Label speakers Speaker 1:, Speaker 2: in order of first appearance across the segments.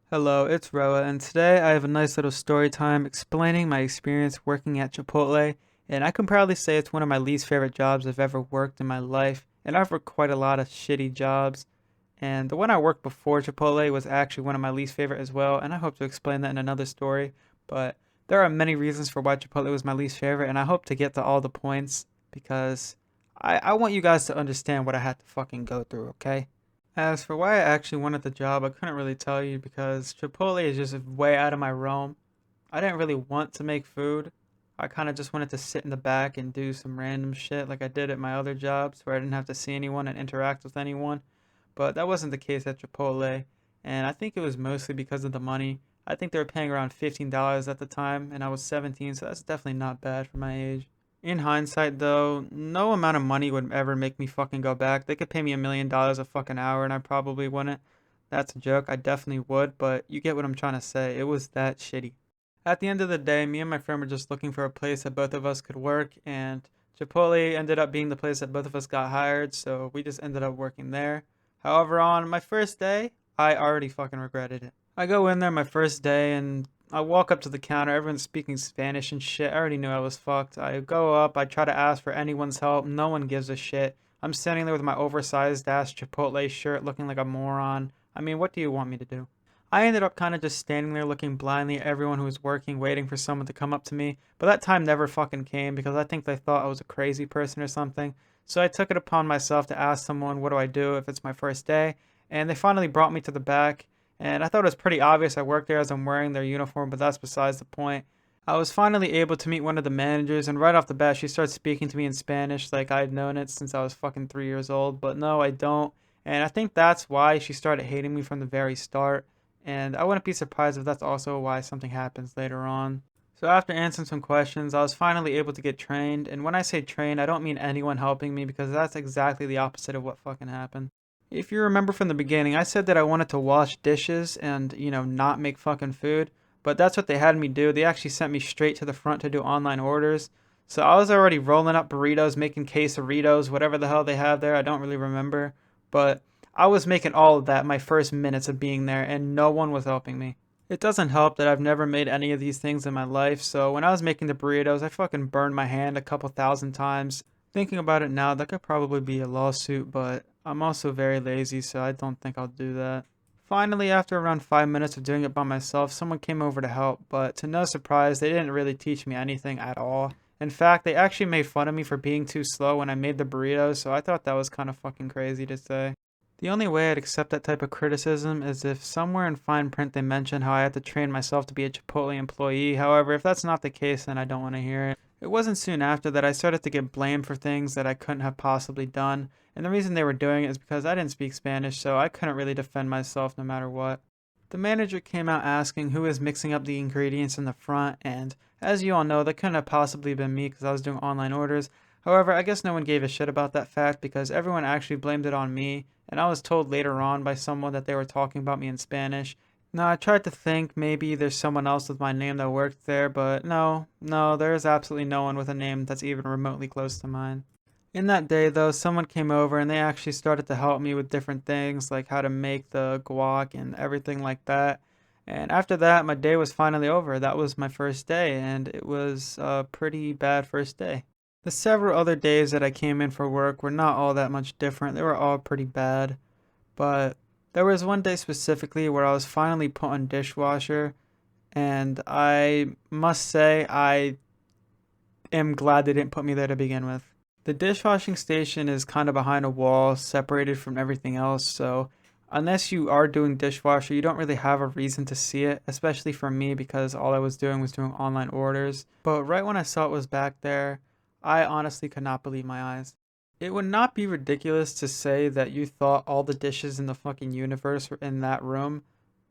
Speaker 1: Hello, it's Roa, and today I have a nice little story time explaining my experience working at Chipotle, and I can proudly say it's one of my least favorite jobs I've ever worked in my life, and I've worked quite a lot of shitty jobs, and the one I worked before Chipotle was actually one of my least favorite as well, and I hope to explain that in another story, but there are many reasons for why Chipotle was my least favorite, and I hope to get to all the points, because I want you guys to understand what I had to fucking go through, okay? As for why I actually wanted the job, I couldn't really tell you because Chipotle is just way out of my realm. I didn't really want to make food. I kind of just wanted to sit in the back and do some random shit like I did at my other jobs where I didn't have to see anyone and interact with anyone. But that wasn't the case at Chipotle, and I think it was mostly because of the money. I think they were paying around $15 at the time, and I was 17, so that's definitely not bad for my age. In hindsight, though, no amount of money would ever make me fucking go back. They could pay me $1 million a fucking hour and I probably wouldn't. That's a joke. I definitely would, but you get what I'm trying to say. It was that shitty. At the end of the day, me and my friend were just looking for a place that both of us could work, and Chipotle ended up being the place that both of us got hired, so we just ended up working there. However, on my first day, I already fucking regretted it. I go in there my first day and I walk up to the counter, everyone's speaking Spanish and shit. I already knew I was fucked. I go up, I try to ask for anyone's help. No one gives a shit. I'm standing there with my oversized ass Chipotle shirt looking like a moron. I mean, what do you want me to do? I ended up kind of just standing there looking blindly at everyone who was working, waiting for someone to come up to me. But that time never fucking came because I think they thought I was a crazy person or something. So I took it upon myself to ask someone, what do I do if it's my first day? And they finally brought me to the back. And I thought it was pretty obvious I worked there as I'm wearing their uniform, but that's besides the point. I was finally able to meet one of the managers, and right off the bat, she started speaking to me in Spanish like I'd known it since I was fucking 3 years old. But no, I don't. And I think that's why she started hating me from the very start. And I wouldn't be surprised if that's also why something happens later on. So after answering some questions, I was finally able to get trained. And when I say trained, I don't mean anyone helping me because that's exactly the opposite of what fucking happened. If you remember from the beginning, I said that I wanted to wash dishes and, not make fucking food. But that's what they had me do. They actually sent me straight to the front to do online orders. So I was already rolling up burritos, making quesadillas, whatever the hell they have there. I don't really remember. But I was making all of that my first minutes of being there, and no one was helping me. It doesn't help that I've never made any of these things in my life, so when I was making the burritos, I fucking burned my hand a couple thousand times. Thinking about it now, that could probably be a lawsuit, but I'm also very lazy, so I don't think I'll do that. Finally, after around 5 minutes of doing it by myself, someone came over to help, but to no surprise, they didn't really teach me anything at all. In fact, they actually made fun of me for being too slow when I made the burritos, so I thought that was kind of fucking crazy to say. The only way I'd accept that type of criticism is if somewhere in fine print they mention how I had to train myself to be a Chipotle employee. However, if that's not the case, then I don't want to hear it. It wasn't soon after that I started to get blamed for things that I couldn't have possibly done, and the reason they were doing it is because I didn't speak Spanish, so I couldn't really defend myself no matter what. The manager came out asking who was mixing up the ingredients in the front, and as you all know, that couldn't have possibly been me because I was doing online orders. However, I guess no one gave a shit about that fact because everyone actually blamed it on me, and I was told later on by someone that they were talking about me in Spanish. Now, I tried to think maybe there's someone else with my name that worked there, but no, there is absolutely no one with a name that's even remotely close to mine. In that day, though, someone came over and they actually started to help me with different things like how to make the guac and everything like that. And after that, my day was finally over. That was my first day, and it was a pretty bad first day. The several other days that I came in for work were not all that much different. They were all pretty bad. But there was one day specifically where I was finally put on dishwasher, and I must say I am glad they didn't put me there to begin with. The dishwashing station is kind of behind a wall, separated from everything else, so unless you are doing dishwasher, you don't really have a reason to see it, especially for me because all I was doing online orders. But right when I saw it was back there, I honestly could not believe my eyes. It would not be ridiculous to say that you thought all the dishes in the fucking universe were in that room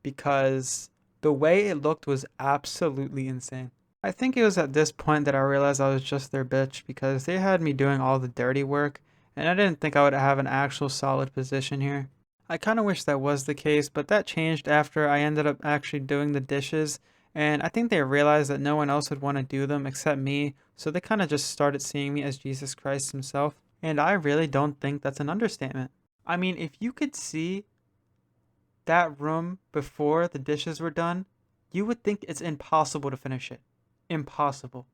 Speaker 1: because the way it looked was absolutely insane. I think it was at this point that I realized I was just their bitch because they had me doing all the dirty work and I didn't think I would have an actual solid position here. I kind of wish that was the case, but that changed after I ended up actually doing the dishes, and I think they realized that no one else would want to do them except me, so they kind of just started seeing me as Jesus Christ himself, and I really don't think that's an understatement. I mean, if you could see that room before the dishes were done, you would think it's impossible to finish it. Impossible.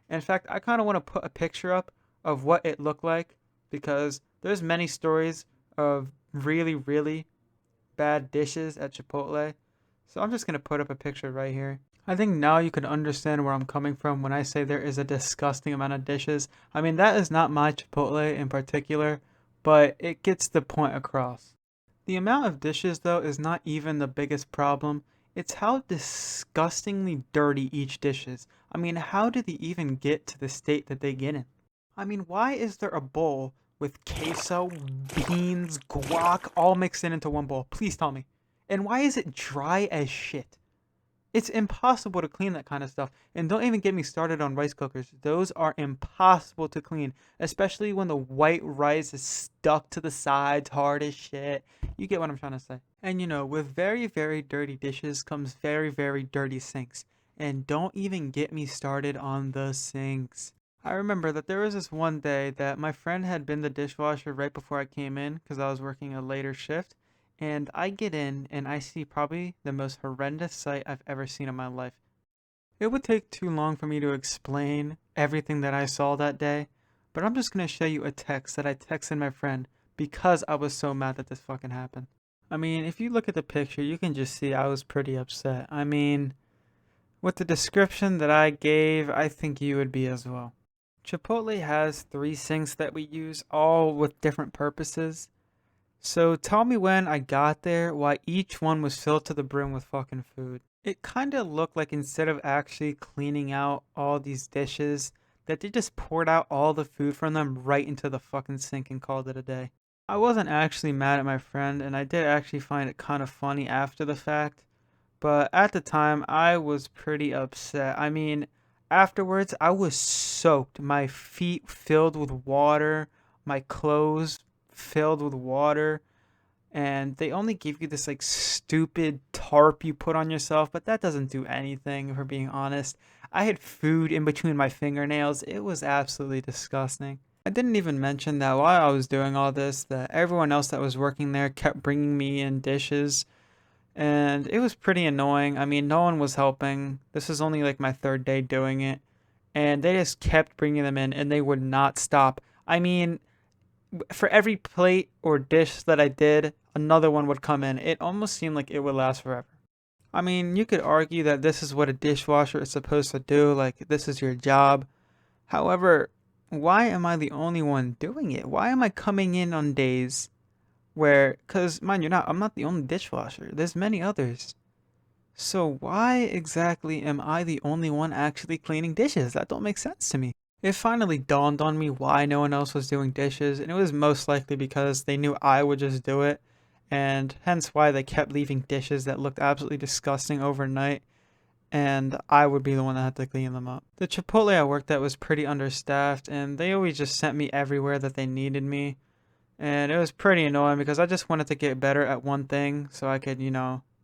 Speaker 1: In fact, I kind of want to put a picture up of what it looked like because there's many stories of really, really bad dishes at Chipotle. So I'm just going to put up a picture right here. I think now you can understand where I'm coming from when I say there is a disgusting amount of dishes. I mean, that is not my Chipotle in particular, but it gets the point across. The amount of dishes, though, is not even the biggest problem. It's how disgustingly dirty each dish is. I mean, how do they even get to the state that they get in? I mean, why is there a bowl with queso, beans, guac, all mixed into one bowl? Please tell me. And why is it dry as shit? It's impossible to clean that kind of stuff. And don't even get me started on rice cookers. Those are impossible to clean, especially when the white rice is stuck to the sides hard as shit. You get what I'm trying to say. And with very, very dirty dishes comes very, very dirty sinks. And don't even get me started on the sinks. I remember that there was this one day that my friend had been the dishwasher right before I came in because I was working a later shift. And I get in and I see probably the most horrendous sight I've ever seen in my life. It would take too long for me to explain everything that I saw that day, but I'm just going to show you a text that I texted my friend because I was so mad that this fucking happened. I mean, if you look at the picture, you can just see I was pretty upset. I mean, with the description that I gave, I think you would be as well. Chipotle has 3 sinks that we use, all with different purposes. So tell me when I got there why each one was filled to the brim with fucking food. It kind of looked like instead of actually cleaning out all these dishes, that they just poured out all the food from them right into the fucking sink and called it a day. I wasn't actually mad at my friend, and I did actually find it kind of funny after the fact, but at the time I was pretty upset. I mean, afterwards I was soaked, my feet filled with water, my clothes filled with water, and they only give you this like stupid tarp you put on yourself, but that doesn't do anything, if we're being honest. I had food in between my fingernails. It was absolutely disgusting. I didn't even mention that while I was doing all this, that everyone else that was working there kept bringing me in dishes, and it was pretty annoying. I mean, no one was helping. This is only like my third day doing it, and they just kept bringing them in, and they would not stop. I mean, for every plate or dish that I did, another one would come in. It almost seemed like it would last forever. I mean, you could argue that this is what a dishwasher is supposed to do, like this is your job. However, why am I the only one doing it? Why am I coming in on days where, cuz mind you, I'm not the only dishwasher. There's many others. So why exactly am I the only one actually cleaning dishes? That don't make sense to me. It finally dawned on me why no one else was doing dishes, and it was most likely because they knew I would just do it, and hence why they kept leaving dishes that looked absolutely disgusting overnight, and I would be the one that had to clean them up. The Chipotle I worked at was pretty understaffed, and they always just sent me everywhere that they needed me, and it was pretty annoying because I just wanted to get better at one thing so I could,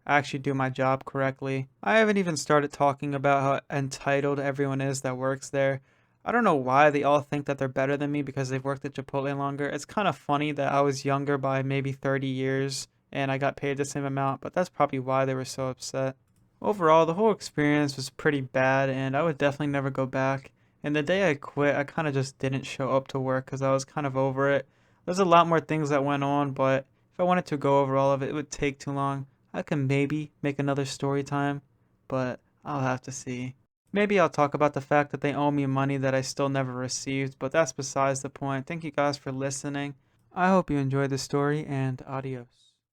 Speaker 1: actually do my job correctly. I haven't even started talking about how entitled everyone is that works there. I don't know why they all think that they're better than me because they've worked at Chipotle longer. It's kind of funny that I was younger by maybe 30 years and I got paid the same amount, but that's probably why they were so upset. Overall, the whole experience was pretty bad and I would definitely never go back. And the day I quit, I kind of just didn't show up to work because I was kind of over it. There's a lot more things that went on, but if I wanted to go over all of it, it would take too long. I can maybe make another story time, but I'll have to see. Maybe I'll talk about the fact that they owe me money that I still never received, but that's besides the point. Thank you guys for listening. I hope you enjoyed the story, and adios.